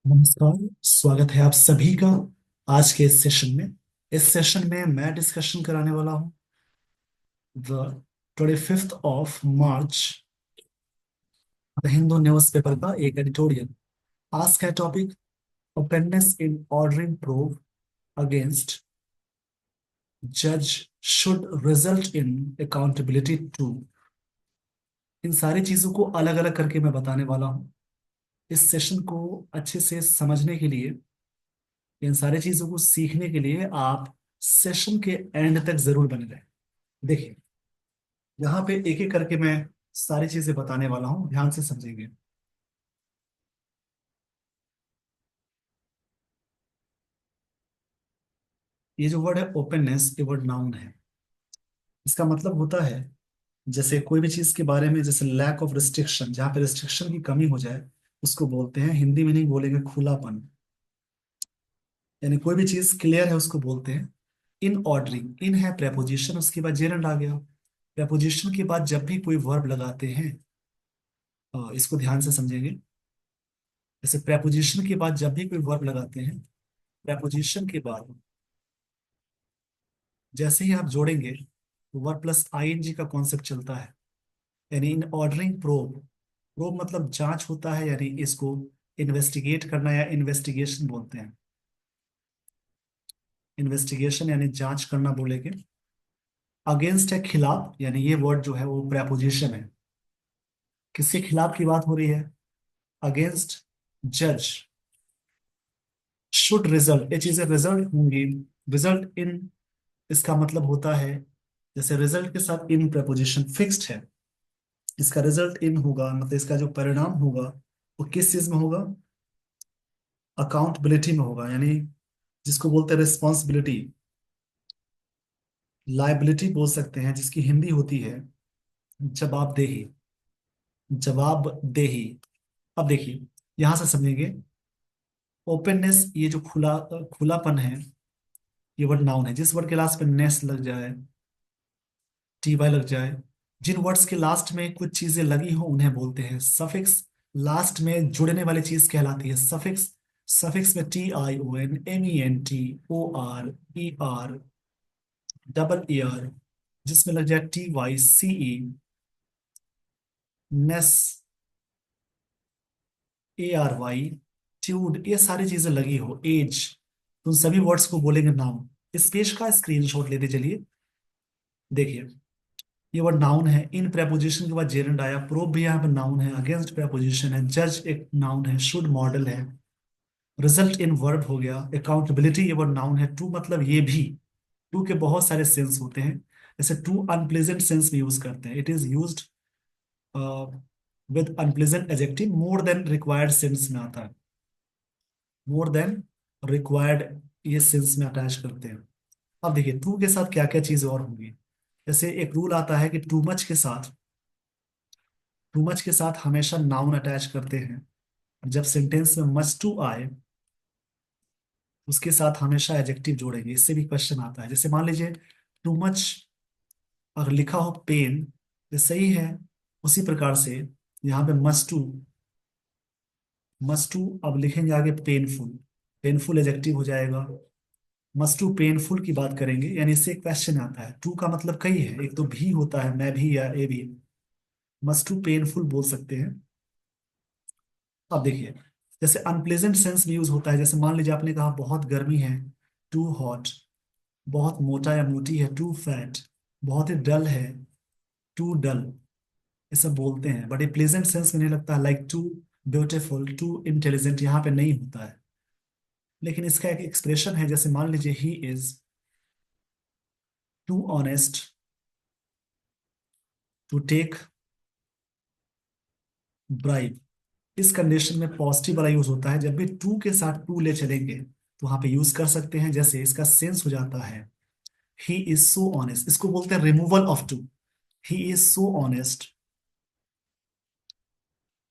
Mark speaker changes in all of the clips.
Speaker 1: नमस्कार। स्वागत है आप सभी का आज के इस सेशन में। इस सेशन में मैं डिस्कशन कराने वाला हूँ the 25 of March the Hindu newspaper का एक एडिटोरियल। आज का topic openness in ordering proof against जज should result in accountability too. इन सारी चीजों को अलग अलग करके मैं बताने वाला हूँ। इस सेशन को अच्छे से समझने के लिए, इन सारी चीजों को सीखने के लिए आप सेशन के एंड तक जरूर बने रहें। देखिए, यहाँ पे एक एक करके मैं सारी चीजें बताने वाला हूँ, ध्यान से समझेंगे। ये जो वर्ड है ओपननेस, ये वर्ड नाउन है। इसका मतलब होता है जैसे कोई भी चीज के बारे में, जैसे लैक ऑफ रिस्ट्रिक्शन, जहाँ पे रिस्ट्रिक्शन की कमी हो जाए उसको बोलते हैं, हिंदी में नहीं बोलेंगे, खुलापन। यानी कोई भी चीज क्लियर है उसको बोलते हैं। इन ऑर्डरिंग, इन है प्रेपोजिशन, उसके बाद जेरंड आ गया। प्रेपोजिशन के बाद जब भी कोई वर्ब लगाते हैं, इसको ध्यान से समझेंगे। जैसे प्रेपोजिशन के बाद जब भी कोई वर्ब लगाते हैं, प्रेपोजिशन के बाद जैसे ही आप जोड़ेंगे तो वर्ब प्लस आईएनजी का कॉन्सेप्ट चलता है। यानी इन ऑर्डरिंग प्रोब, प्रोब मतलब जांच होता है, यानी इसको इन्वेस्टिगेट करना या इन्वेस्टिगेशन बोलते हैं। इन्वेस्टिगेशन यानी जांच करना बोलेंगे। अगेंस्ट है खिलाफ, यानी ये वर्ड जो है वो प्रेपोजिशन है। किसके खिलाफ की बात हो रही है? अगेंस्ट जज शुड रिजल्ट, ये चीजें रिजल्ट होंगी। रिजल्ट इन, इसका मतलब होता है जैसे रिजल्ट के साथ इन प्रेपोजिशन फिक्स्ड है, इसका रिजल्ट इन होगा, मतलब इसका जो परिणाम होगा वो किस चीज में होगा? अकाउंटेबिलिटी में होगा। यानी जिसको बोलते हैं रिस्पॉन्सिबिलिटी, लाइबिलिटी बोल सकते हैं, जिसकी हिंदी होती है जवाबदेही। जवाबदेही। अब देखिए, यहां से समझेंगे। ओपननेस, ये जो खुलापन है, ये वर्ड नाउन है। जिस वर्ड के लास्ट पे नेस लग जाए, टी वाई लग जाए, जिन वर्ड्स के लास्ट में कुछ चीजें लगी हो उन्हें बोलते हैं सफिक्स। लास्ट में जुड़ने वाली चीज कहलाती है सफिक्स। सफिक्स में T I O N, M E N T, O R, E R, double E R, जिसमें लग जाए T Y C E, ness, A R Y, tude, ये सारी चीजें लगी हो, एज, तो उन सभी वर्ड्स को बोलेंगे नाउन। इस पेज का स्क्रीनशॉट लेते चलिए। देखिए, ये वर्ड नाउन है। इन प्रेपोजिशन के बाद जेरेंड आया, प्रोब भी यहाँ पे नाउन है, अगेंस्ट प्रेपोजिशन है, जज एक नाउन है, शुड मॉडल है, रिजल्ट इन वर्ब हो गया, अकाउंटेबिलिटी ये वर्ड नाउन है। टू मतलब ये भी, टू के बहुत सारे सेंस होते हैं। जैसे टू अनप्लेजेंट सेंस में यूज करते हैं, it is used with unpleasant adjective, more than required sense में आता है। मोर देन रिक्वायर्ड, ये सेंस में अटैच करते हैं। अब देखिए टू के साथ क्या क्या चीज और होंगी। जैसे एक रूल आता है कि टू मच के साथ हमेशा नाउन अटैच करते हैं। जब सेंटेंस में मच टू आए, उसके साथ हमेशा एडजेक्टिव जोड़ेंगे। इससे भी क्वेश्चन आता है। जैसे मान लीजिए टू मच अगर लिखा हो पेन, ये सही है। उसी प्रकार से यहाँ पे मच टू अब लिखेंगे आगे पेनफुल, पेनफुल एडजेक्टिव हो जाएगा। मच टू पेनफुल की बात करेंगे, यानी इससे एक क्वेश्चन आता है। टू का मतलब कई है, एक तो भी होता है, मैं भी या ए भी। मच टू पेनफुल बोल सकते हैं। अब देखिए, जैसे अनप्लेजेंट सेंस में यूज होता है। जैसे मान लीजिए आपने कहा बहुत गर्मी है, टू हॉट। बहुत मोटा या मोटी है, टू फैट। बहुत ही डल है, टू डल। ये सब बोलते हैं, बट ये प्लेजेंट सेंस में नहीं लगता। Like too beautiful, too intelligent, यहाँ पे नहीं होता है। लेकिन इसका एक एक्सप्रेशन है, जैसे मान लीजिए he is too honest to take bribe. इस कंडीशन में पॉजिटिव वाला यूज होता है। जब भी टू के साथ टू ले चलेंगे तो वहां पे यूज कर सकते हैं। जैसे इसका सेंस हो जाता है ही इज सो ऑनेस्ट, इसको बोलते हैं removal of too. He is so honest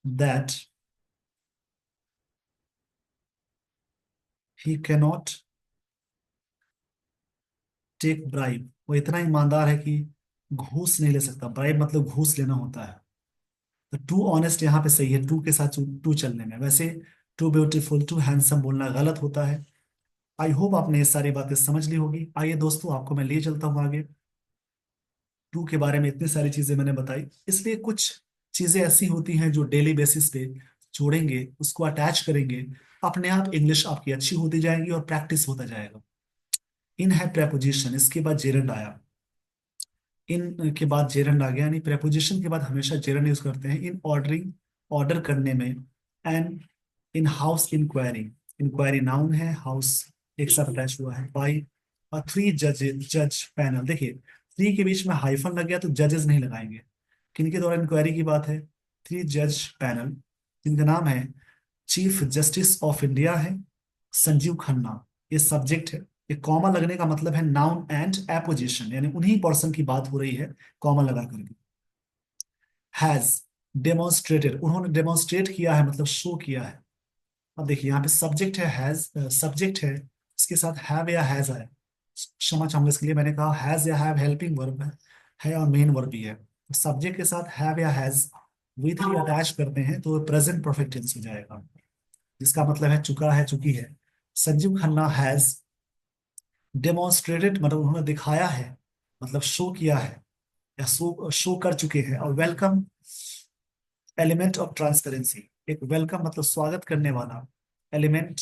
Speaker 1: that he cannot take bribe. वो इतना ईमानदार है कि घूस नहीं ले सकता। ब्राइब मतलब घूस लेना होता है। तो टू ऑनेस्ट यहाँ पे सही है, टू के साथ टू चलने में। वैसे टू ब्यूटीफुल, टू हैंडसम बोलना गलत होता है। आई होप आपने ये सारी बातें समझ ली होगी। आइए दोस्तों, आपको मैं ले चलता हूँ आगे। टू के बारे में इतनी सारी चीजें मैंने बताई, इसलिए कुछ चीजें ऐसी होती हैं जो डेली बेसिस पे जोड़ेंगे, उसको अटैच करेंगे, अपने आप इंग्लिश आपकी अच्छी होती जाएगी और प्रैक्टिस होता जाएगा। इन है प्रेपोजिशन, इसके बाद जेरंड आया। इन के बाद जेरंड आ गया, यानी प्रेपोजिशन के बाद हमेशा जेरंड यूज करते हैं इन ऑर्डरिंग, ऑर्डर करने में। And in house inquiry, inquiry noun है, हाउस एक साथ अटैच हुआ है बाई। और थ्री जज, जज पैनल, देखिए थ्री के बीच में हाइफन लग गया तो जजेस नहीं लगाएंगे। किनके द्वारा इंक्वायरी की बात है? थ्री जज पैनल, जिनका नाम है चीफ जस्टिस ऑफ इंडिया है संजीव खन्ना, ये सब्जेक्ट है। ये कॉमा लगने का मतलब है नाउन एंड एपोजिशन, यानी उन्हीं पर्सन की बात हो रही है कॉमा लगा करके। हैज डेमोन्स्ट्रेटेड, उन्होंने डेमोन्स्ट्रेट किया है मतलब शो किया है। अब देखिए यहाँ पे सब्जेक्ट है हैज, सब्जेक्ट है, इसके साथ हैव या हैज आया। क्षमा चाहूंगा इसके लिए, मैंने कहा हैज या हैव हेल्पिंग वर्ब है और मेन वर्ब भी है। सब्जेक्ट के साथ हैव या हैज विथ ही अटैच करते हैं तो प्रेजेंट परफेक्ट टेंस हो जाएगा, जिसका मतलब है चुका है, चुकी है। संजीव खन्ना हैज डेमोन्स्ट्रेटेड, मतलब उन्होंने दिखाया है, मतलब शो किया है या शो शो कर चुके हैं। और वेलकम एलिमेंट ऑफ ट्रांसपेरेंसी, एक वेलकम मतलब स्वागत करने वाला एलिमेंट,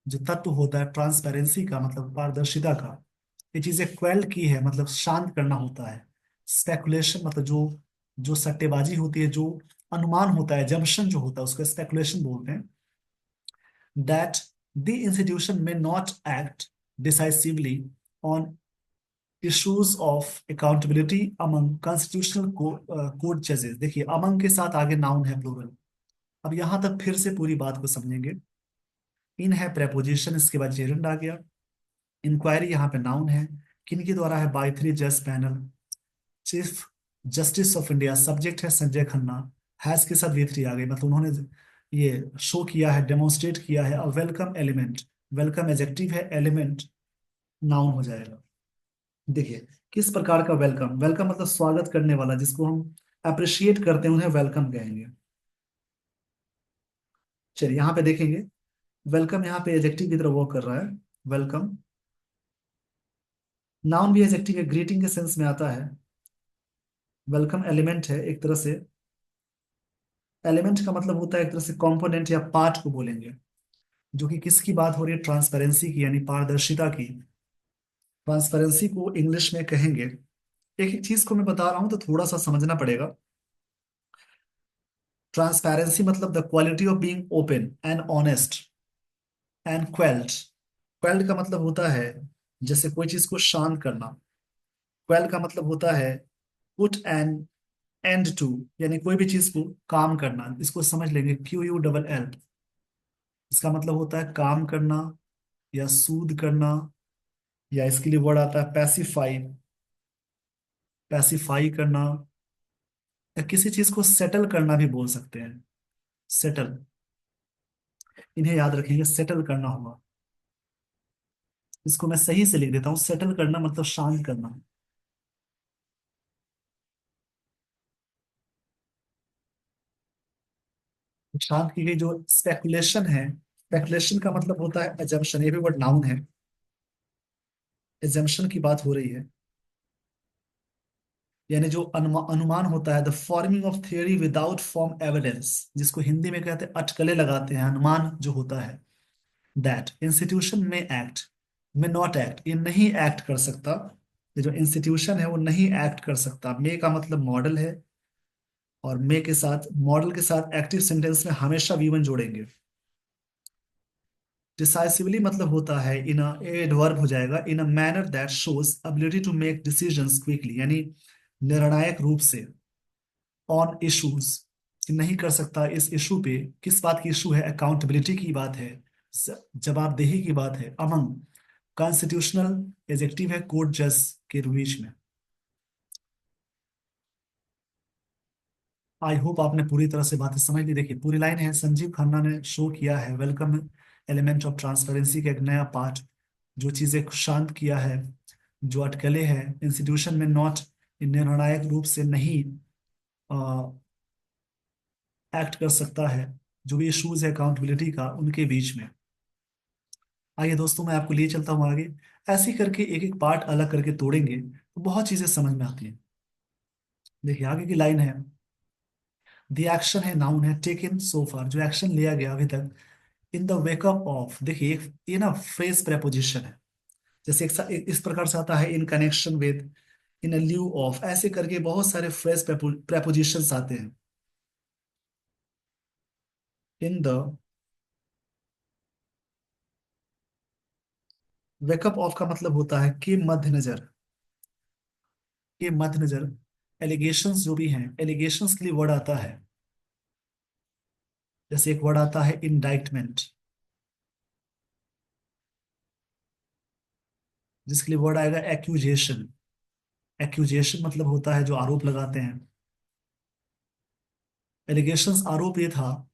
Speaker 1: जो तत्व होता है ट्रांसपेरेंसी का, मतलब पारदर्शिता का। ये चीजें क्वेल की है मतलब शांत करना होता है। स्पेकुलेशन मतलब जो जो सट्टेबाजी होती है, जो अनुमान होता है, जम्पशन जो होता है, उसको स्पेकुलेशन बोलते हैं। दैट द इंस्टीट्यूशन में not act decisively on issues of accountability among constitutional court जजेस। देखिए अमंग के साथ आगे नाउन है प्लूरल। अब यहां तक फिर से पूरी बात को समझेंगे। इन है प्रेपोजिशन, इसके बाद जेरंड आ गया। इंक्वायरी यहाँ पे नाउन है, किनके द्वारा है? बाय थ्री जज panel. Chief justice of India, subject है संजय खन्ना। हैज के साथ वी थ्री आ गई, मतलब उन्होंने ये शो किया है, डेमोन्स्ट्रेट किया है। और वेलकम एलिमेंट, वेलकम एजेक्टिव है, एलिमेंट नाउन हो जाएगा। देखिए किस प्रकार का वेलकम, वेलकम मतलब स्वागत करने वाला, जिसको हम अप्रिशिएट करते हैं उन्हें वेलकम कहेंगे। चलिए यहाँ पे देखेंगे, वेलकम यहाँ पे एजेक्टिव की तरह वर्क कर रहा है। वेलकम नाउन भी एजेक्टिव है, ग्रीटिंग के सेंस में आता है। वेलकम एलिमेंट है एक तरह से। एलिमेंट का मतलब होता है एक तरह से कंपोनेंट या पार्ट को बोलेंगे, जो कि किसकी बात हो रही है? ट्रांसपेरेंसी की, यानी पारदर्शिता की। ट्रांसपेरेंसी को इंग्लिश में कहेंगे, एक एक चीज को मैं बता रहा हूं तो थोड़ा सा समझना पड़ेगा। ट्रांसपेरेंसी मतलब the quality of being open and honest and quelled. Quelled का मतलब होता है जैसे कोई चीज को शांत करना। क्वेल का मतलब होता है पुट एन एंड टू, यानी कोई भी चीज को काम करना। इसको समझ लेंगे, क्यू यू डबल एल। इसका मतलब होता है काम करना या सूद करना, या इसके लिए वर्ड आता है पैसिफाई, पैसिफाई करना। या किसी चीज को सेटल करना भी बोल सकते हैं, सेटल। इन्हें याद रखेंगे, सेटल करना होगा। इसको मैं सही से लिख देता हूँ, सेटल करना मतलब शांत करना। शांत की गई जो स्पेकुलेशन है, स्पेकुलेशन का मतलब होता है अजम्पशन, ये भी वर्ड नाउन है। एजम्पशन की बात हो रही है, यानी जो अनुमान होता है, the forming of theory without form evidence, जिसको हिंदी में कहते हैं अटकलें लगाते हैं, अनुमान जो होता है। दैट इंस्टीट्यूशन में एक्ट, में नॉट एक्ट, ये नहीं एक्ट कर सकता। ये जो इंस्टीट्यूशन है वो नहीं एक्ट कर सकता। मे का मतलब मॉडल है, और मे के साथ, मॉडल के साथ एक्टिव सेंटेंस में हमेशा वी वन जोड़ेंगे। डिसाइसिवली मतलब होता है इन अ, एडवर्ब हो जाएगा, in a manner that shows ability to make decisions quickly, यानी निर्णायक रूप से। ऑन इश्यूज, नहीं कर सकता इस इशू पे, किस बात की इशू है? अकाउंटेबिलिटी की बात है, जवाबदेही की बात है। अमंग कॉन्स्टिट्यूशनल एजेक्टिव है कोर्ट जज के बीच में। आई होप आपने पूरी तरह से बातें समझ ली। देखिए पूरी लाइन है, संजीव खन्ना ने शो किया है वेलकम एलिमेंट ऑफ ट्रांसपेरेंसी का एक नया पार्ट, जो चीजें शांत किया है, जो अटकलें हैं इंस्टीट्यूशन में नॉट, निर्णायक रूप से नहीं एक्ट कर सकता है, जो भी इश्यूज है अकाउंटेबिलिटी का उनके बीच में। आइए दोस्तों मैं आपको लिए चलता हूँ आगे। ऐसे ही करके एक एक पार्ट अलग करके तोड़ेंगे तो बहुत चीजें समझ में आती हैं। देखिए आगे की लाइन है, द एक्शन है, नाउन है, टेकन सो फार, जो एक्शन लिया गया अभी तक, इन द वेकअप ऑफ। देखिए एक ये ना फ्रेज प्रेपोजिशन है। जैसे इस प्रकार से आता है, in connection with, in लिeu of, ऐसे करके बहुत सारे फ्रेज प्रेपोजिशंस आते हैं। इन द वेकअप ऑफ का मतलब होता है कि मद्देनजर, के मद्देनजर। एलिगेशंस जो भी हैं, एलिगेशंस के लिए वर्ड आता है, जैसे एक वर्ड आता है इंडाइटमेंट, जिसके लिए वर्ड आएगा एक्यूजेशन। एक्यूजेशन मतलब होता है जो आरोप लगाते हैं। एलिगेशंस आरोप ये था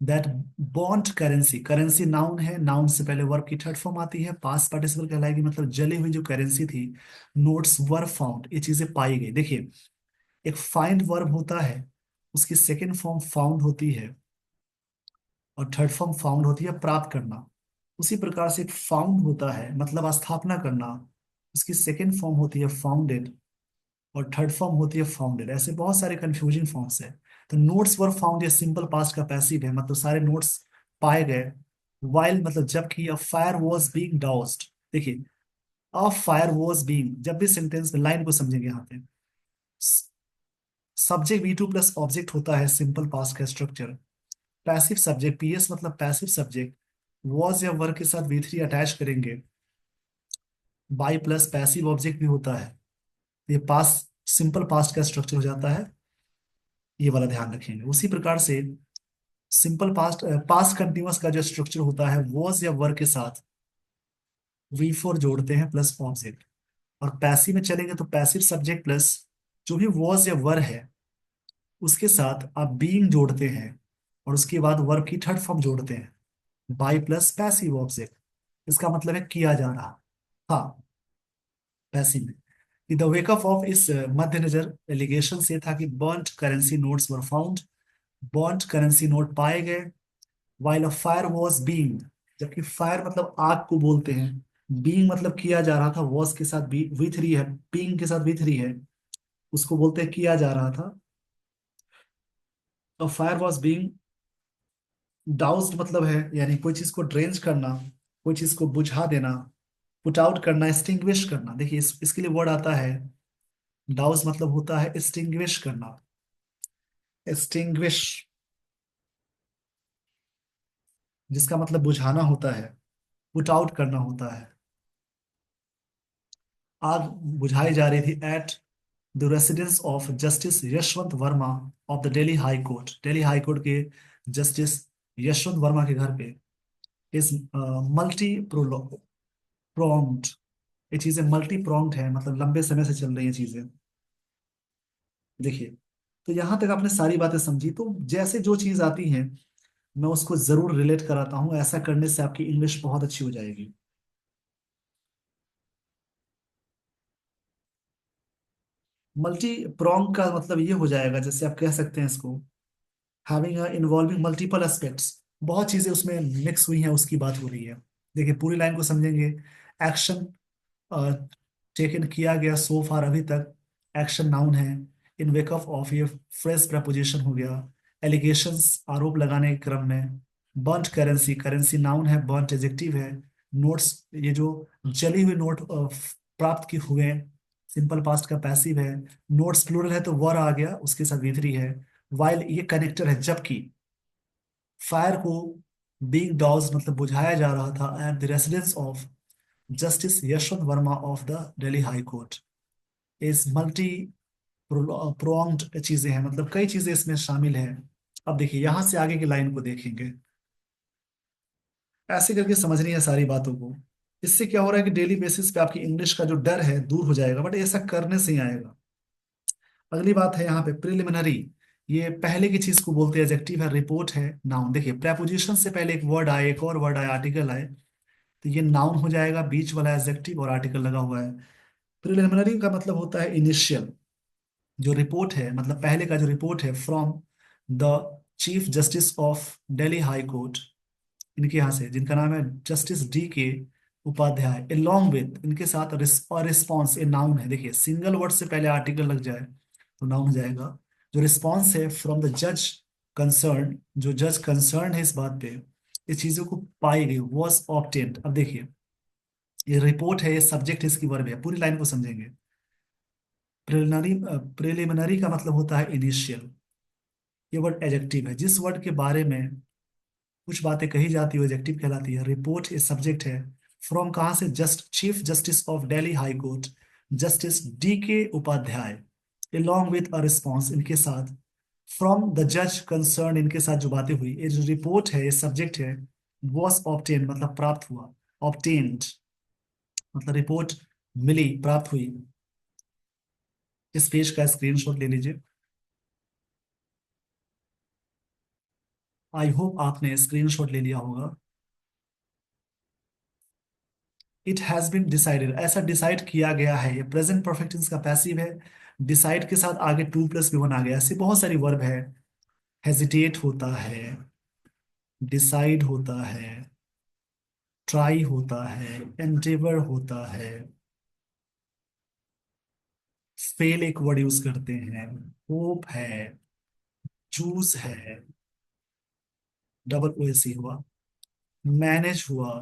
Speaker 1: that bond currency, currency noun है, नाउन से पहले वर्ब की थर्ड फॉर्म आती है, पास्ट पार्टिसिपल कहलाएगी, मतलब जली हुई जो करेंसी थी, नोट्स वर फाउंड, ये चीजें पाई गई। देखिए एक फाइंड वर्ब होता है, उसकी सेकेंड फॉर्म फाउंड होती है, और थर्ड फॉर्म फाउंड होती है प्राप्त करना। उसी प्रकार से एक फाउंड होता है मतलब स्थापना करना, उसकी सेकेंड फॉर्म होती है फाउंडेड, और थर्ड फॉर्म होती है फाउंडेड। ऐसे बहुत सारे कंफ्यूजिंग फॉर्म्स है। तो नोट्स वर फाउंड, ये सिंपल पास्ट का पैसिव है, मतलब सारे नोट्स पाए गए। वाइल मतलब जबकि, अ फायर वॉज बीइंग डाउस्ड। देखिए अ फायर वॉज बीइंग, जब भी सेंटेंस में लाइन को समझेंगे यहाँ पे, subject V two plus object होता है, सिंपल पास्ट का स्ट्रक्चर। पैसिव सब्जेक्ट, पीएस मतलब पैसिव सब्जेक्ट, वॉज या वर्ग के साथ वी थ्री अटैच करेंगे, बाई प्लस पैसिव ऑब्जेक्ट भी होता है। ये पास, सिंपल पास्ट का स्ट्रक्चर हो जाता है, ये वाला ध्यान रखेंगे। उसी प्रकार से सिंपल पास्ट, पास्ट कंटिन्यूअस का जो स्ट्रक्चर होता है, वॉज या वर के साथ वी फोर जोड़ते हैं प्लस ऑब्जेक्ट। और पैसिव में चलेंगे तो पैसिव सब्जेक्ट प्लस जो भी वॉज या वर है उसके साथ आप बीइंग जोड़ते हैं, और उसके बाद वर्ब की थर्ड फॉर्म जोड़ते हैं, बाई प्लस पैसिव ऑब्जेक्ट। इसका मतलब है किया जा रहा। हाँ, पैसिव में द वेकअप ऑफ इस मद्देनजर एलिगेशन से था कि burnt currency notes were found, burnt currency note पाए गए, while a fire was being, जबकि फायर मतलब आग को बोलते हैं, बीइंग मतलब किया जा रहा था, वॉज के साथ बी वी थ्री है, बीइंग के साथ वी थ्री है, उसको बोलते हैं किया जा रहा था। तो फायर वॉज बीइंग डाउस्ड मतलब है यानी कोई चीज को ड्रेंच करना, कोई चीज को बुझा देना, पुट आउट करना, एक्सटिंग्विश करना। देखिए इसके लिए वर्ड आता है, डाउस मतलब होता है एक्सटिंग्विश करना, एक्सटिंग्विश, जिसका मतलब बुझाना होता है, पुट आउट करना होता है। आग बुझाई जा रही थी at the residence of justice Yashwant Verma of the Delhi high court, Delhi high court के जस्टिस यशवंत वर्मा के घर पे। इस मल्टी प्रोंग्ड, ये चीजें मल्टी प्रोंग्ड है, मतलब लंबे समय से चल रही है चीजें। देखिए तो यहां तक आपने सारी बातें समझी, तो जैसे जो चीज आती है मैं उसको जरूर रिलेट कराता हूँ, ऐसा करने से आपकी इंग्लिश बहुत अच्छी हो जाएगी। मल्टी प्रोंग का मतलब ये हो जाएगा, जैसे आप कह सकते हैं इसको, हैविंग इन्वॉल्विंग मल्टीपल एस्पेक्ट्स, बहुत चीजें उसमें मिक्स हुई हैं उसकी बात हो रही है। देखिए पूरी लाइन को समझेंगे। एक्शन टेकन किया गया सो फार अभी तक, एक्शन नाउन है, इन वेक ऑफ ये फ्रेज प्रपोजिशन हो गया, एलिगेशंस आरोप लगाने के क्रम में, बर्न्ट करेंसी, करेंसी नाउन है, बर्न्ट एडजेक्टिव है, नोट्स ये जो जली हुई नोट प्राप्त की हुए, सिंपल पास्ट का पैसिव है, नोट्स प्लूरल है तो वर आ गया उसके साथ विधरी है, वाइल ये कनेक्टर है, जबकि फायर को बीइंग डॉज मतलब बुझाया जा रहा था at the residence of justice Yashwant Verma of the Delhi high court. इस मल्टी प्रोंग्ड चीजें हैं, मतलब कई चीजें इसमें शामिल हैं। अब देखिए यहां से आगे की लाइन को देखेंगे, ऐसे करके समझनी है सारी बातों को। इससे क्या हो रहा है कि डेली बेसिस पे आपकी इंग्लिश का जो डर है दूर हो जाएगा, बट ऐसा करने से ही आएगा। अगली बात है यहाँ पे प्रिलिमिनरी, ये पहले की चीज को बोलते हैं, एडजेक्टिव है, रिपोर्ट है, नाउन। देखिए प्रेपोजिशन से पहले एक वर्ड आए, एक और वर्ड आए, आर्टिकल आए, तो ये नाउन हो जाएगा, बीच वाला एडजेक्टिव और आर्टिकल लगा हुआ है। प्रिलिमिनरी का मतलब होता है इनिशियल, जो रिपोर्ट है मतलब पहले का जो रिपोर्ट है, from the chief justice of Delhi high court, इनके यहाँ से, जिनका नाम है justice D K Upadhyaya, along with, इनके साथ, और रिस्पॉन्स ये नाउन है, देखिए सिंगल वर्ड से पहले आर्टिकल लग जाए तो नाउन हो जाएगा। जो रिस्पॉन्स है फ्रॉम द जज कंसर्न, जो जज कंसर्न है इस बात पे, इस चीजों को पाई गई, वॉज ऑब्टेन्ड। अब देखिए ये रिपोर्ट है, ये सब्जेक्ट है, इसकी वर्ब है, पूरी लाइन को समझेंगे। प्रिलिमिनरी, प्रिलिमिनरी का मतलब होता है इनिशियल, ये वर्ड एडजेक्टिव है। जिस वर्ड के बारे में कुछ बातें कही जाती है एडजेक्टिव कहलाती है। रिपोर्ट ये सब्जेक्ट है। फ्रॉम कहाँ से, just chief justice of Delhi high court justice D K Upadhyaya, along with a response, इनके साथ, फ्रॉम द जज कंसर्न, इनके साथ जो बातें हुई, ये जो रिपोर्ट है, ये सब्जेक्ट है। वॉज ऑब्टेन मतलब प्राप्त हुआ, ऑब्टेन्ड मतलब रिपोर्ट मिली, प्राप्त हुई। इस पेज का स्क्रीनशॉट ले लीजिए। आई होप आपने स्क्रीनशॉट ले लिया होगा। इट हैज बीन डिसाइडेड, ऐसा डिसाइड किया गया है, ये प्रेजेंट परफेक्ट टेंस का पैसिव है। डिसाइड के साथ आगे टू प्लस भी वन आ गया, ऐसी बहुत सारी वर्ब है। हेजिटेट होता है, डिसाइड होता है, ट्राई होता है, एंडेवर होता है, फेल एक वर्ड यूज करते हैं, होप है, चूज है, डबल ओ एस हुआ, मैनेज हुआ,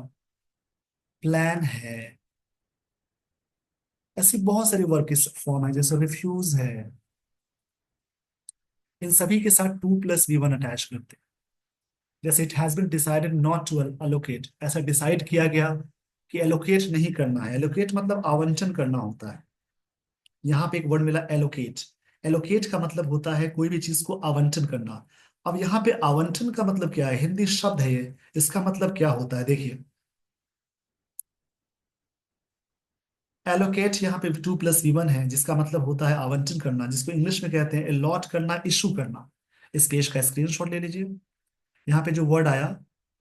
Speaker 1: प्लान है। ऐसी बहुत सारी वर्ब की फॉर्म है, जैसे रिफ्यूज है। इन सभी के साथ to plus V one attach करते हैं। जैसे it has been decided not to allocate, ऐसा डिसाइड किया गया कि एलोकेट नहीं करना है। एलोकेट मतलब आवंटन करना होता है। यहाँ पे एक वर्ड मिला एलोकेट। एलोकेट का मतलब होता है कोई भी चीज को आवंटन करना। अब यहाँ पे आवंटन का मतलब क्या है, हिंदी शब्द है ये, इसका मतलब क्या होता है देखिए। एलोकेट यहाँ पे टू प्लस वी वन है, जिसका मतलब होता है आवंटन करना, जिसको इंग्लिश में कहते हैं अलॉट करना, इशू करना। इस पेज का स्क्रीनशॉट ले लीजिए। यहाँ पे जो वर्ड आया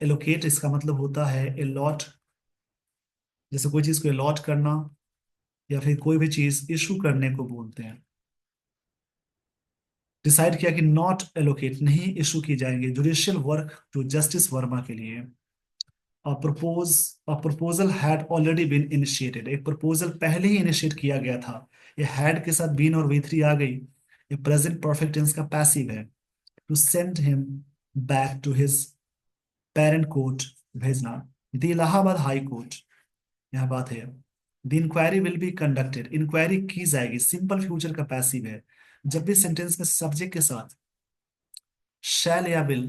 Speaker 1: एलोकेट, इसका मतलब होता है अलॉट, जैसे कोई चीज को अलॉट करना, या फिर कोई भी चीज इशू करने को बोलते हैं। डिसाइड किया कि नॉट एलोकेट, नहीं इशू की जाएंगे judicial work to justice Verma के लिए। Propose a proposal had already been initiated, एक प्रपोजल पहले ही इनिशिएट किया गया था। ये हैड के साथ बीन और वी थ्री आ गई। ये प्रेजेंट परफेक्ट टेंस का पैसिव है। To send him back to his parent court, भेजना। द इलाहाबाद हाई कोर्ट, यहाँ बात है। The inquiry will be conducted, inquiry की जाएगी, सिंपल फ्यूचर का पैसिव है। जब भी सेंटेंस में सब्जेक्ट के साथ शैल या विल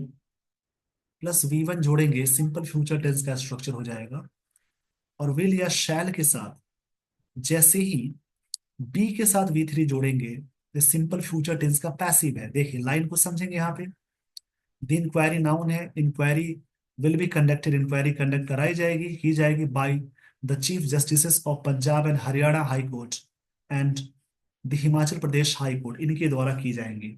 Speaker 1: प्लस वी वन जोड़ेंगे, सिंपल फ्यूचर टेंस का स्ट्रक्चर हो जाएगा। और विल या शैल के साथ जैसे ही बी के साथ वी थ्री जोड़ेंगे, तो सिंपल फ्यूचर टेंस का पैसिव है। देखिए लाइन को समझेंगे यहाँ पे। द इंक्वायरी नाउन है, inquiry will be conducted, inquiry conduct कराई जाएगी, की जाएगी by the chief justice of Punjab and Haryana high court and the Himachal Pradesh high court, इनके द्वारा की जाएंगी।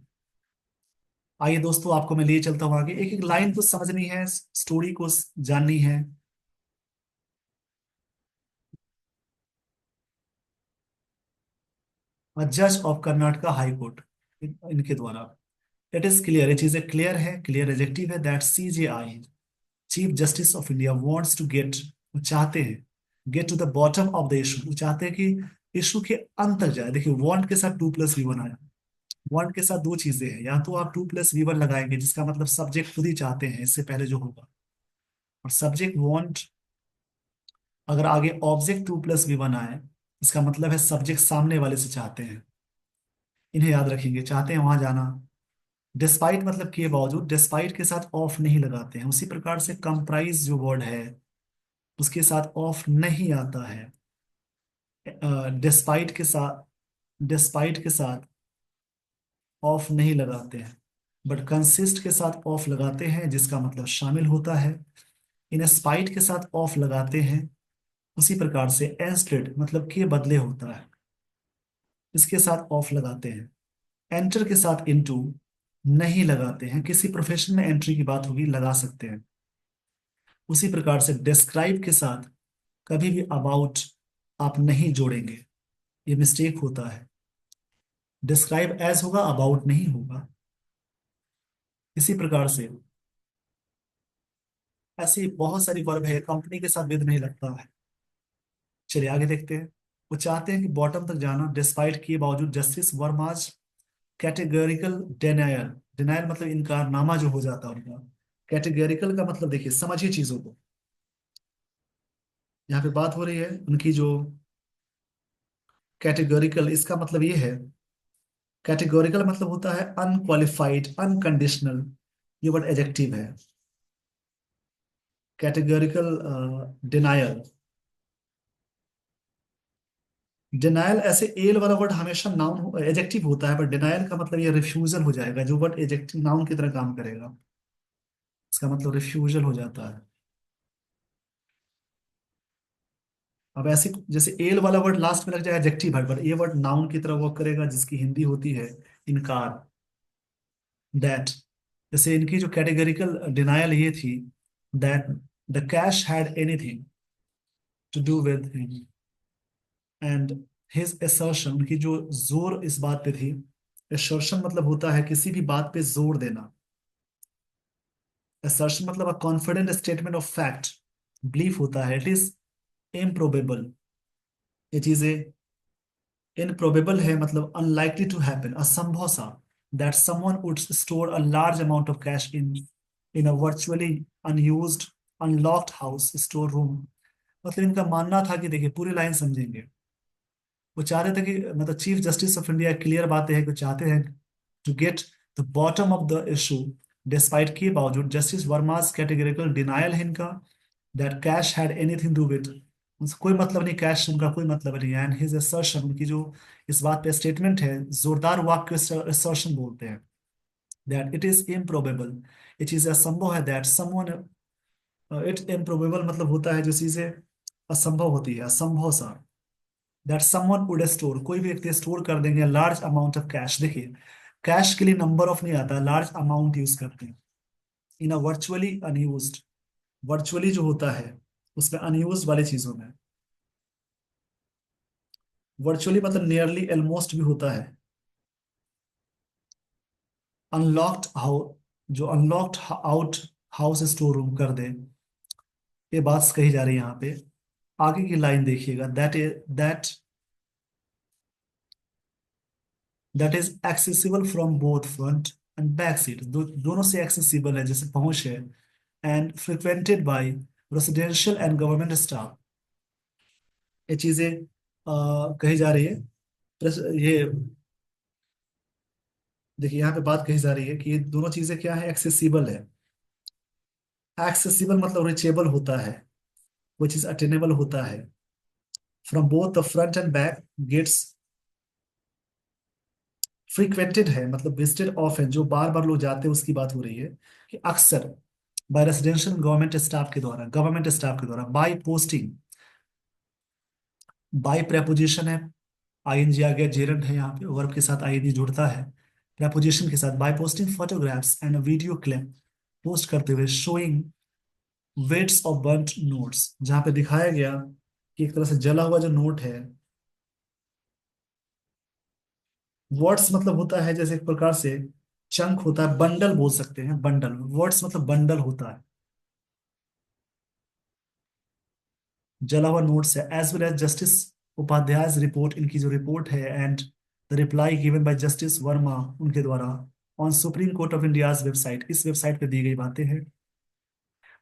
Speaker 1: आइए दोस्तों, आपको मैं लिए चलता हूँ आगे। एक एक लाइन को समझनी है, स्टोरी को जाननी है। जज ऑफ कर्नाटका हाई कोर्ट, इनके द्वारा। इट इज क्लियर, ये चीजें क्लियर है, क्लियर एडजेक्टिव है, that CJI chief justice of India wants to get, वो चाहते हैं, get to the bottom of the issue, वो चाहते हैं कि इशू के अंत तक जाए। देखिए वांट के साथ टू प्लस वी वन आया। वांट के साथ दो चीजें हैं, या तो आप टू प्लस वी वन लगाएंगे, जिसका मतलब सब्जेक्ट खुद ही चाहते हैं, इससे पहले जो होगा, और सब्जेक्ट वांट, अगर आगे object to plus V one आए, इसका मतलब है सब्जेक्ट सामने वाले से चाहते हैं। इन्हें याद रखेंगे, चाहते हैं वहां जाना। डिस्पाइट मतलब के बावजूद, डिस्पाइट के साथ ऑफ नहीं लगाते हैं। उसी प्रकार से कंप्राइज जो वर्ड है, उसके साथ ऑफ नहीं आता है। डिस्पाइट के साथ, डिस्पाइट के साथ ऑफ नहीं लगाते हैं, बट कंसिस्ट के साथ ऑफ लगाते हैं, जिसका मतलब शामिल होता है। इन स्पाइट के साथ ऑफ लगाते हैं। उसी प्रकार से एंस्टेड मतलब के बदले होता है, इसके साथ ऑफ लगाते हैं। एंटर के साथ इनटू नहीं लगाते हैं, किसी प्रोफेशन में एंट्री की बात होगी, लगा सकते हैं। उसी प्रकार से डिस्क्राइब के साथ कभी भी अबाउट आप नहीं जोड़ेंगे, ये मिस्टेक होता है। डिस्क्राइब एज होगा, अबाउट नहीं होगा। इसी प्रकार से ऐसी बहुत सारी वर्ब है, कंपनी के साथ विद नहीं लगता है। चलिए आगे देखते हैं। वो चाहते हैं कि बॉटम तक जाना, डिस्पाइट किए बावजूद justice Varmas categorical denial. Denial मतलब इनकारनामा जो हो जाता है उनका। कैटेगरिकल का मतलब देखिए, समझिए चीजों को। यहाँ पे बात हो रही है उनकी जो कैटेगरिकल, इसका मतलब ये है, कैटेगोरिकल मतलब होता है अनक्वालिफाइड, अनकंडीशनल। ये वर्ड एडजेक्टिव है। Categorical denial. डिनायल ऐसे एल वाला वर्ड हमेशा नाउन एडजेक्टिव होता है, पर डिनायल का मतलब ये रिफ्यूजल हो जाएगा। जो वर्ड एडजेक्टिव नाउन की तरह काम करेगा, इसका मतलब रिफ्यूजल हो जाता है। अब ऐसे जैसे एल वाला वर्ड लास्ट में लग जाएगा एडजेक्टिव है, पर ये वर्ड नाउन की तरह वर्क करेगा, जिसकी हिंदी होती है इनकार, दैट। जैसे इनकी जो कैटेगरिकल डिनायल ये थी, that the cash had anything to do with him and his assertion। उनकी जो जोर इस बात पे थी, assertion मतलब होता है किसी भी बात पे जोर देना। assertion मतलब a confident statement of fact, belief होता है। इट इज इम्प्रोबेबल, ये चीजें इनप्रोबेबल है मतलब अनलाइकली टू हैपन, असंभव सा। That someone would store a large amount of cash in a virtually unused unlocked house store room. मतलब इनका मानना था कि देखिए पूरी लाइन समझेंगे। वो चाह रहे थे कि मतलब chief justice of India clear बातें हैं कि चाहते हैं to get the bottom of the issue, despite के बावजूद जस्टिस वर्मास कैटेगरिकल डिनायल है इनका, that cash had anything to with. उनसे कोई मतलब नहीं, कैश से उनका कोई मतलब नहीं है। एंड हिज असर्शन, उनकी जो इस बात पे स्टेटमेंट है, जोरदार वाक्य असर्शन बोलते हैं, दैट इट इज इम्प्रोबेबल, ये चीज असंभव है। दैट समवन, इट इम्प्रोबेबल मतलब होता है जो चीजें असंभव होती है, असंभव सा। दैट समवन वुड स्टोर, कोई भी व्यक्ति स्टोर कर देंगे लार्ज अमाउंट ऑफ कैश। देखिए कैश के लिए नंबर ऑफ नहीं आता, लार्ज अमाउंट यूज करते हैं। इन अ वर्चुअली अनयूज्ड, वर्चुअली जो होता है उसमें अनयूज्ड वाली चीजों में, वर्चुअली मतलब नियरली ऑलमोस्ट भी होता है। अनलॉक्ड हाउस, जो unlocked out house store room कर दे, ये बात कही जा रही है यहाँ पे। आगे की लाइन देखिएगा, that that is accessible from both front and back seat. दोनों से एक्सेसिबल है, जैसे पहुंच है। And frequented by residential and government staff, ये चीजें कही जा रही है। ये देखिए यहाँ पे बात कही जा रही है कि ये दोनों चीजें क्या है, एक्सेसिबल है। एक्सेसिबल मतलब रीचेबल होता है, वो चीज अटेनेबल होता है। From both the front and back gates, frequented है मतलब विजिटेड ऑफ है, जो बार बार लोग जाते हैं उसकी बात हो रही है। कि अक्सर बाय रेसिडेंशियल गवर्नमेंट स्टाफ के द्वारा, गवर्नमेंट स्टाफ के द्वारा। बाय पोस्टिंग, बाय प्रेपोजिशन है, आईएनजी आ गया, जेरंड है यहाँ पे, वर्ब के साथ आईएनजी जुड़ता है प्रेपोजिशन के साथ। By posting photographs and video clip, post करते हुए, showing weights of burnt notes, जहाँ पे दिखाया गया कि एक तरह से जला हुआ जो नोट है। वर्ड्स मतलब होता है जैसे एक प्रकार से चंक होता है, बंडल बोल सकते हैं, बंडल। वर्ड्स मतलब बंडल होता है, जला हुआ नोट्स है। As well as justice Upadhyay report, इनकी जो रिपोर्ट है, and the reply given by justice Verma उनके द्वारा on supreme court of India's website, इस वेबसाइट पे दी गई बातें हैं।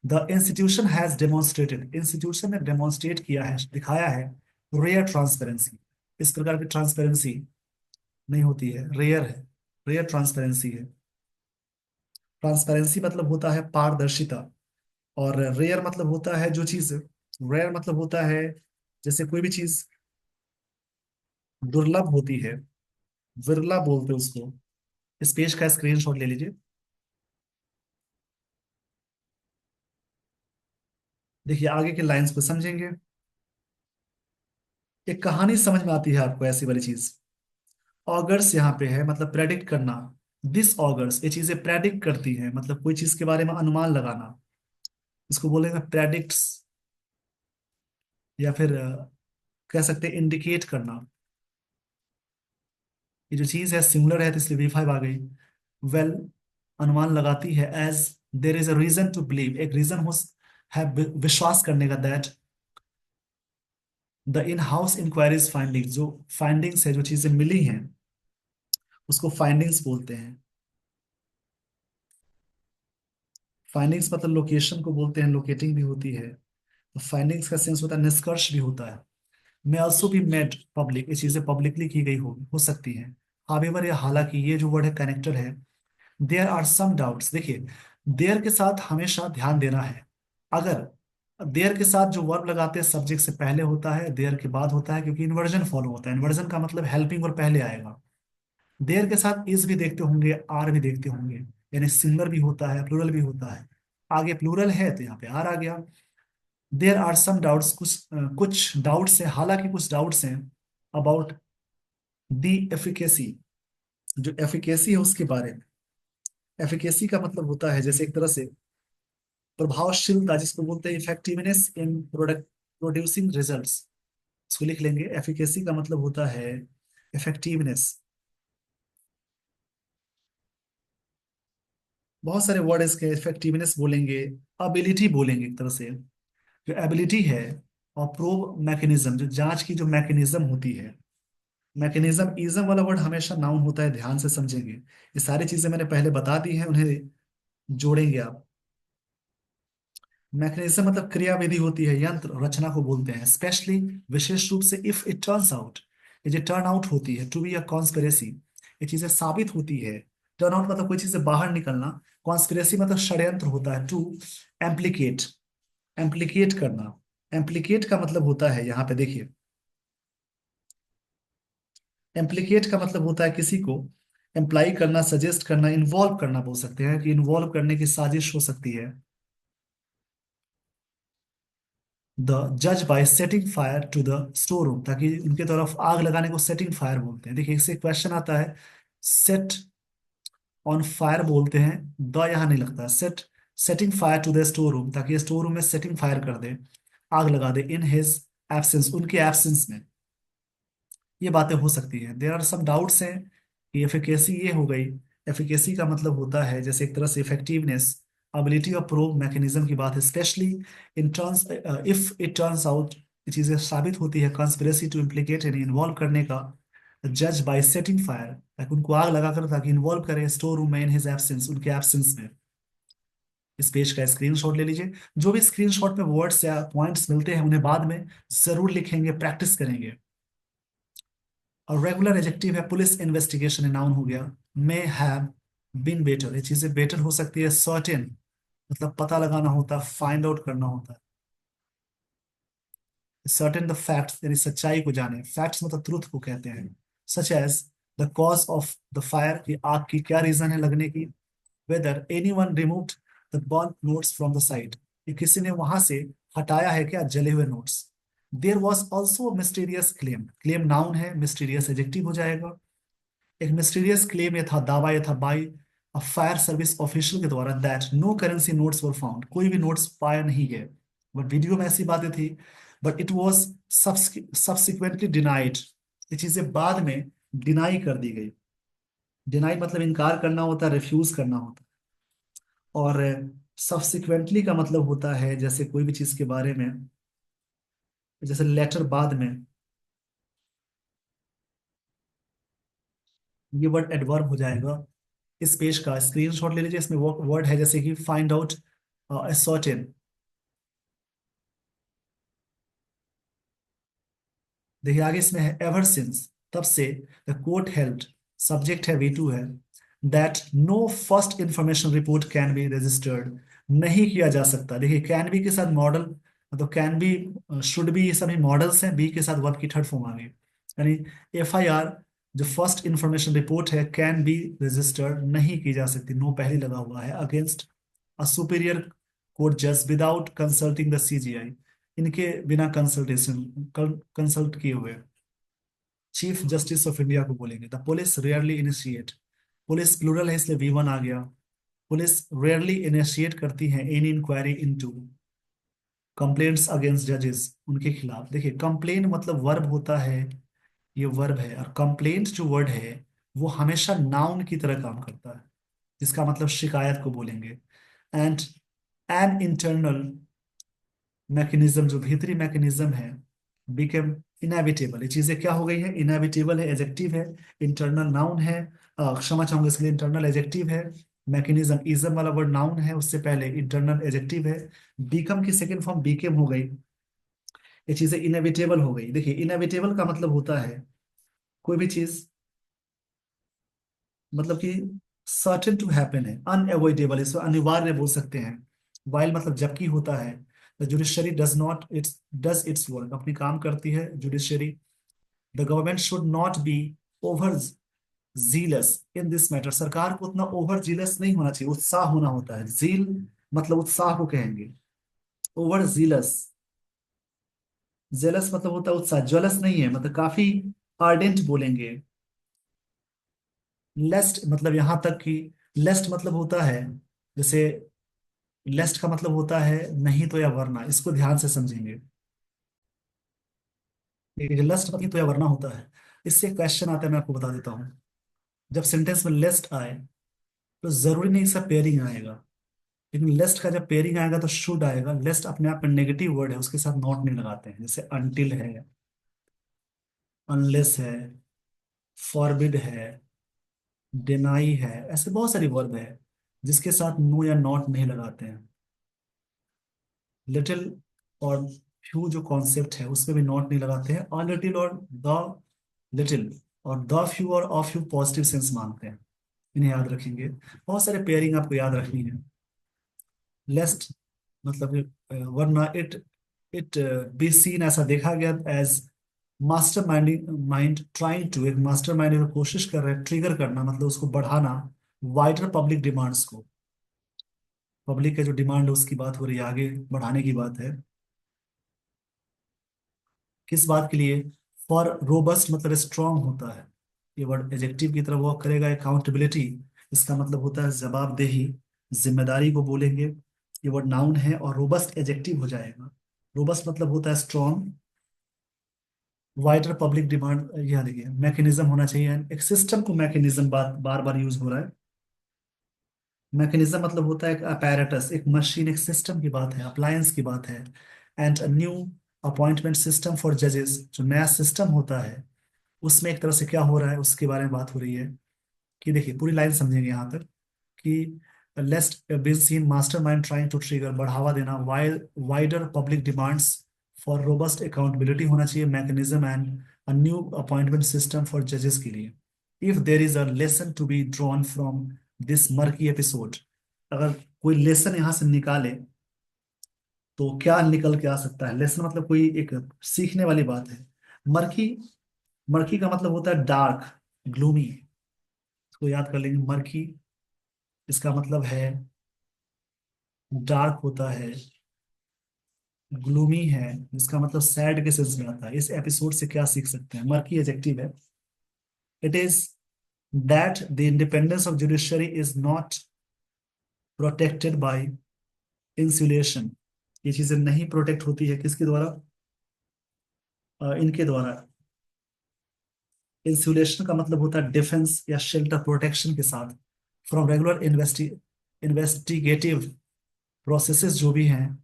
Speaker 1: The institution has demonstrated, institution ने डेमोन्स्ट्रेट किया है, दिखाया है, रेयर ट्रांसपेरेंसी, इस प्रकार की ट्रांसपेरेंसी नहीं होती है, रेयर है, रेयर ट्रांसपेरेंसी है। ट्रांसपेरेंसी मतलब होता है पारदर्शिता, और रेयर मतलब होता है जो चीज, रेयर मतलब होता है जैसे कोई भी चीज दुर्लभ होती है, विरला बोलते हैं उसको। इस पेज का स्क्रीनशॉट ले लीजिए। देखिए आगे के लाइंस को समझेंगे। एक कहानी समझ में आती है आपको ऐसी वाली चीज। ऑगर्स यहाँ पे है मतलब प्रेडिक्ट करना। दिस ऑगर्स, ये चीजें प्रेडिक्ट करती हैं, मतलब कोई चीज के बारे में अनुमान लगाना, इसको बोलेंगे प्रेडिक्ट्स। या फिर कह सकते हैं इंडिकेट करना। ये जो चीज है सिंगुलर है तो इसलिए वी फाइव आ गई। वेल, अनुमान लगाती है, as there is a reason to believe, एक रीजन हो है विश्वास करने का, that the in house inquiry's findings, जो फाइंडिंग्स है, जो चीजें मिली हैं, उसको फाइंडिंग्स बोलते हैं। फाइंडिंग्स मतलब लोकेशन को बोलते हैं, लोकेटिंग भी होती है। तो फाइंडिंग्स का सेंस होता है निष्कर्ष भी होता है। May also be made public, ये चीजें पब्लिकली की गई हो सकती हैं। हावेवर, या हालांकि, ये जो वर्ड है कनेक्टर है। देयर आर सम डाउट्स, देखिए देयर के साथ हमेशा ध्यान देना है। अगर देयर के साथ जो वर्ब लगाते हैं सब्जेक्ट से पहले होता है, देयर के बाद होता है, क्योंकि इन्वर्जन फॉलो होता है। इन्वर्जन का मतलब हेल्पिंग और पहले आएगा। देयर के साथ इज भी देखते होंगे, आर भी देखते होंगे, यानी सिंगुलर भी होता है, प्लूरल भी होता है। आगे प्लूरल है तो यहाँ पे आर आ गया। देयर आर सम डाउट्स, कुछ डाउट्स हैं, हालांकि कुछ डाउट्स हैं, अबाउट दी एफिकेसी, जो एफिकेसी है उसके बारे में। एफिकेसी का मतलब होता है जैसे एक तरह से प्रभावशीलता, जिसको बोलते हैं इफेक्टिवनेस इन प्रोडक्ट प्रोड्यूसिंग रिजल्ट्स। इसको लिख लेंगे, एफिकेसी का मतलब होता है इफेक्टिवनेस। बहुत सारे वर्ड इसके, इफेक्टिवनेस बोलेंगे, अबिलिटी बोलेंगे एक तरह से, जो एबिलिटी है। और प्रोब मैकेनिज्म, जो जांच की जो मैकेनिज्म होती है। मैकेनिज्म, इज्म वाला वर्ड हमेशा नाउन होता है, ध्यान से समझेंगे। ये सारी चीजें मैंने पहले बता दी हैं, उन्हें जोड़ेंगे आप। मैकेनिज्म मतलब क्रियाविधि होती है, यंत्र रचना को बोलते हैं, स्पेशली विशेष रूप से इफ इट टर्न्स आउट, ये जो टर्न आउट होती है, टू बी अ कॉन्स्पिरेसी, ये चीजें साबित होती है। टर्न आउट मतलब कोई चीज से बाहर निकलना। कॉन्स्पिरेसी मतलब षड्यंत्र होता है। टू एम्प्लीकेट, एम्प्लीकेट करना। एम्प्लीकेट का मतलब होता है, यहाँ पे देखिए, एम्प्लीकेट का मतलब होता है किसी को एम्प्लाई करना, सजेस्ट करना, इन्वॉल्व करना बोल सकते हैं, कि इन्वॉल्व करने की साजिश हो सकती है। द जज by setting fire to the store room, ताकि उनके तरफ आग लगाने को सेटिंग फायर बोलते हैं। देखिए इससे क्वेश्चन आता है, सेट ऑन फायर बोलते हैं, द यहाँ नहीं लगता। Setting fire to the store room, ताकि स्टोर रूम में सेटिंग फायर कर दे, आग लगा दे, इन हिज एब्सेंस, उनके एब्सेंस में। ये बातें हो सकती हैं। देर आर सम डाउट्स हैं कि एफिकेसी ये हो गई। एफिकेसी का मतलब होता है जैसे एक तरह से effectiveness, ability of prove mechanism की बात है, specially in turns, if it turns out, ये चीजें साबित होती है, कंस्पिरेसी टू इम्प्लीकेट यानी इन्वॉल्व करने का, जज बाय सेटिंग फायर, ताकि उनको आग लगाकर, ताकि इन्वॉल्व करे स्टोर रूम में, इन हिज एब्सेंस, उनके एब्सेंस में। इस पेज का स्क्रीनशॉट ले लीजिए। जो भी स्क्रीनशॉट में वर्ड्स या पॉइंट्स मिलते हैं उन्हें बाद में जरूर लिखेंगे, प्रैक्टिस करेंगे। और रेगुलर एडजेक्टिव है, पुलिस इन्वेस्टिगेशन नाउन हो गया। मे हैव बीन बेटर, ये चीजें बेटर हो सकती है। सर्टेन मतलब पता लगाना होता है, फाइंड आउट करना होता है। सर्टेन द फैक्ट्स यानी सच्चाई को जाने, फैक्ट्स मतलब ट्रुथ को कहते हैं। सच as the cause of the fire, की आग की क्या रीजन है लगने की। Whether anyone removed the burn notes from the site, कि किसी ने वहां से हटाया है क्या जले हुए notes. There was also mysterious claim, claim noun है, मिस्टीरियस एडजेक्टिव हो जाएगा। एक मिस्टीरियस क्लेम ये था, दावा ये था, by a fire service official के द्वारा, that no currency notes were found, कोई भी नोट्स पाया नहीं गए। बट वीडियो में ऐसी बातें थी, but it was subsequently denied, ये चीजें बाद में डिनाई कर दी गई। डिनाई मतलब इनकार करना होता है, रिफ्यूज करना होता है। और सब्सिक्वेंटली का मतलब होता है जैसे कोई भी चीज के बारे में, जैसे लेटर बाद में, ये वर्ड एडवर्ब हो जाएगा। इस पेज का स्क्रीनशॉट ले लीजिए, इसमें वो वर्ड है जैसे कि फाइंड आउट, असर्टेन। देखिए आगे इसमें है एवर सिंस, तब से, द कोर्ट हेल्ड, सब्जेक्ट है V2 है, that no first information report can be registered, नहीं किया जा सकता। देखिए कैन बी के साथ मॉडल, मतलब कैन बी, शुड बी, ये सभी मॉडल्स हैं, बी के साथ वर्ब की थर्ड फॉर्म आ गई। यानी FIR, जो फर्स्ट इंफॉर्मेशन रिपोर्ट है, कैन बी रजिस्टर्ड, नहीं की जा सकती, नो पहले लगा हुआ है, अगेंस्ट अ सुपीरियर कोर्ट जज विदाउट कंसल्टिंग द CGI, इनके बिना कंसल्टेशन, कंसल्ट किए हुए। चीफ जस्टिस ऑफ इंडिया को बोलेंगे। The police rarely initiate, police plural है इसलिए V1 आ गया। पुलिस रेयरली इनिशिएट करती है any inquiry into complaints against जजेस, उनके खिलाफ। देखिए कंप्लेन मतलब वर्ब होता है, ये वर्ब है, और कंप्लेंट जो वर्ड है वो हमेशा नाउन की तरह काम करता है। जिसका मतलब शिकायत को बोलेंगे। एंड एन इंटरनल मैकेनिज्म, जो भीतरी मैकेनिज्म है, बिकेम इनएविटेबल। ये चीजें क्या हो गई है? इनएविटेबल है, एजेक्टिव है। इंटरनल नाउन है, क्षमा चाहूंगा इसके लिए, इंटरनल एजेक्टिव है। मैकेनिज्म इजम वाला वर्ड नाउन है, उससे पहले इंटरनल एजेक्टिव है। बीकम की सेकंड फॉर्म बीकेम हो गई। ये चीजें इनएविटेबल हो गई। देखिए, इनएविटेबल का मतलब होता है कोई भी चीज, मतलब कि सर्टेन टू हैपन है, अनएवॉइडेबल, इसको अनिवार्य बोल सकते हैं। वाइल मतलब जबकि होता है। The judiciary does not it's does it's work, अपनी काम करती है judiciary. The government should not be over jealous in this matter, सरकार को उतना ओवर जीलस नहीं होना चाहिए, उत्साह होना होता है। जील मतलब उत्साह को कहेंगे। ओवर जीलस, जेलस मतलब होता है उत्साह, ज्वलस नहीं है, मतलब काफी आर्डेंट बोलेंगे। लेस्ट मतलब यहां तक कि, लेस्ट मतलब होता है, जैसे लेस्ट का मतलब होता है नहीं तो या वरना, इसको ध्यान से समझेंगे। लेस्ट मतलब तो या वरना होता है। इससे क्वेश्चन आता है, मैं आपको बता देता हूँ। जब सेंटेंस में लेस्ट आए तो जरूरी नहीं इसका पेयरिंग आएगा, लेकिन लेस्ट का जब पेयरिंग आएगा तो शुड आएगा। लेस्ट अपने आप में नेगेटिव वर्ड है, उसके साथ नॉट नहीं लगाते हैं। जैसे अनटिल है, अनलेस है, फॉरबिड है, डिनाई है, ऐसे बहुत सारी वर्ब है जिसके साथ नो या नॉट नहीं लगाते हैं। लिटिल और फ्यू जो कॉन्सेप्ट है उसमें भी नॉट नहीं लगाते हैं। अ लिटिल और द लिटिल और द फ्यू और ऑफ फ्यू पॉजिटिव सेंस मानते हैं। इन्हें याद रखेंगे, बहुत सारे पेयरिंग आपको याद रखनी है। लेस्ट मतलब वरना इट इट बी सीन, ऐसा देखा गया as master minding mind trying to, एक मास्टर माइंड कोशिश कर रहे हैं ट्रिगर करना, मतलब उसको बढ़ाना, वाइडर पब्लिक डिमांड्स को। पब्लिक का जो डिमांड है उसकी बात हो रही है, आगे बढ़ाने की बात है। किस बात के लिए? फॉर रोबस्ट मतलब स्ट्रांग होता है, ये वर्ड एजेक्टिव की तरफ वर्क करेगा। अकाउंटेबिलिटी, इसका मतलब होता है जवाबदेही, जिम्मेदारी को बोलेंगे। ये वर्ड नाउन है और रोबस्ट एजेक्टिव हो जाएगा। रोबस्ट मतलब होता है स्ट्रांग, वाइडर पब्लिक डिमांड, यह देखिए मैकेनिज्म होना चाहिए। एक सिस्टम को मैकेनिज्म बार बार बार यूज हो रहा है। मैकेनिज्म मतलब होता है एक अपैरेटस, एक मशीन, एक सिस्टम की बात है, अप्लायंस की बात है। And a new appointment system for जजेस, जो नया सिस्टम होता है उसमें एक तरह से क्या हो रहा है उसके बारे में बात हो रही है। कि देखिए पूरी लाइन समझेंगे यहाँ तक कि least been seen master mind trying to trigger, बढ़ावा देना, while wider public demands for robust accountability होना चाहिए mechanism, and a new appointment system for जजेस के लिए। If there is a lesson to be drawn from this murky episode, अगर कोई lesson यहाँ से निकाले तो क्या निकल के आ सकता है? लेसन मतलब कोई एक सीखने वाली बात है। मर्की, मर्की का मतलब होता है डार्क, ग्लूमी, इसको याद कर लेंगे। मर्की इसका मतलब है डार्क होता है, ग्लूमी है जिसका मतलब सैड के सेंस में आता है। इस एपिसोड से क्या सीख सकते हैं? मर्की एडजेक्टिव है। It is that the independence of judiciary is not protected by insulation, ये चीजें नहीं प्रोटेक्ट होती है किसके द्वारा? इनके द्वारा। इंसुलेशन का मतलब होता है डिफेंस या शेल्टर, प्रोटेक्शन के साथ, फ्रॉम रेगुलर इन्वेस्टिगेटिव प्रोसेसेस जो भी हैं,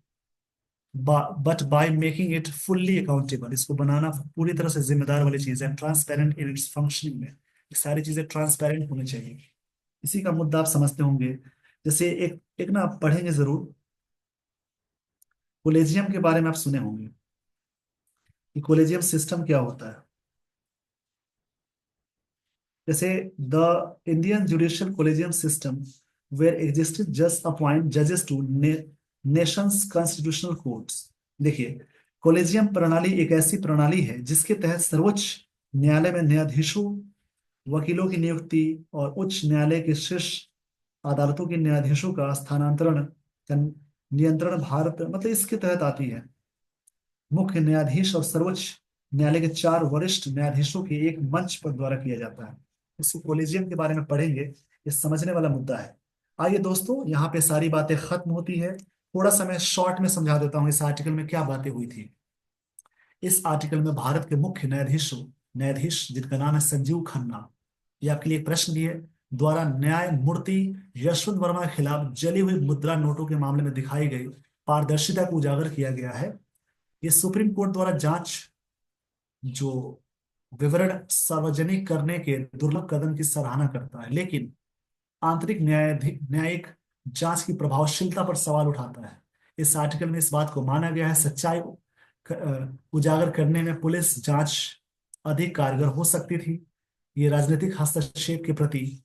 Speaker 1: but by making it fully accountable, इसको बनाना पूरी तरह से जिम्मेदार वाली चीज है। ट्रांसपेरेंट इन इट्स फंक्शनिंग में, ये सारी चीजें ट्रांसपेरेंट होनी चाहिए। इसी का मुद्दा आप समझते होंगे। जैसे एक एक ना आप पढ़ेंगे जरूर, कोलेजियम के बारे में आप सुने होंगे कि कोलेजियम सिस्टम क्या होता है। जैसे the Indian judicial collegium system where existed just appoint जजेस टू नेशंस कॉन्स्टिट्यूशनल कोर्ट्स। देखिए, कोलेजियम प्रणाली एक ऐसी प्रणाली है जिसके तहत सर्वोच्च न्यायालय में न्यायाधीशों, वकीलों की नियुक्ति और उच्च न्यायालय के शीर्ष अदालतों के न्यायाधीशों का स्थानांतरण का नियंत्रण भारत मतलब इसके तहत आती है। मुख्य न्यायाधीश और सर्वोच्च न्यायालय के चार वरिष्ठ न्यायाधीशों के एक मंच पर द्वारा किया जाता है। इसको कोलेजियम के बारे में पढ़ेंगे, ये समझने वाला मुद्दा है। आइए दोस्तों, यहाँ पे सारी बातें खत्म होती है। थोड़ा सा मैं शॉर्ट में समझा देता हूँ इस आर्टिकल में क्या बातें हुई थी। इस आर्टिकल में भारत के मुख्य न्यायाधीश जिनका नाम है संजीव खन्ना, ये आपके लिए एक प्रश्न भी है। द्वारा न्यायमूर्ति यशवंत वर्मा के खिलाफ जली हुई मुद्रा नोटों के मामले में दिखाई गई पारदर्शिता को उजागर किया गया है। ये सुप्रीम कोर्ट द्वारा जांच जो विवरण सार्वजनिक करने के दुर्लभ कदम की सराहना करता है, लेकिन आंतरिक न्यायिक जांच की प्रभावशीलता पर सवाल उठाता है। इस आर्टिकल में इस बात को माना गया है सच्चाई उजागर करने में पुलिस जांच अधिक कारगर हो सकती थी। ये राजनीतिक हस्तक्षेप के प्रति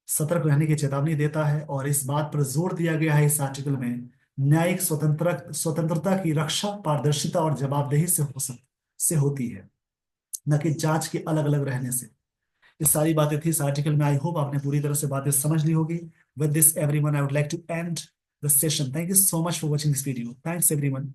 Speaker 1: सतर्क रहने की चेतावनी देता है, और इस बात पर जोर दिया गया है इस आर्टिकल में न्यायिक स्वतंत्रता की रक्षा पारदर्शिता और जवाबदेही से होती है, न कि जांच के अलग अलग रहने से। ये सारी बातें थी इस आर्टिकल में। आई होप आपने पूरी तरह से बातें समझ ली होगी। With this everyone, I would like to end the session. Thank you so much for watching this video. Thanks everyone.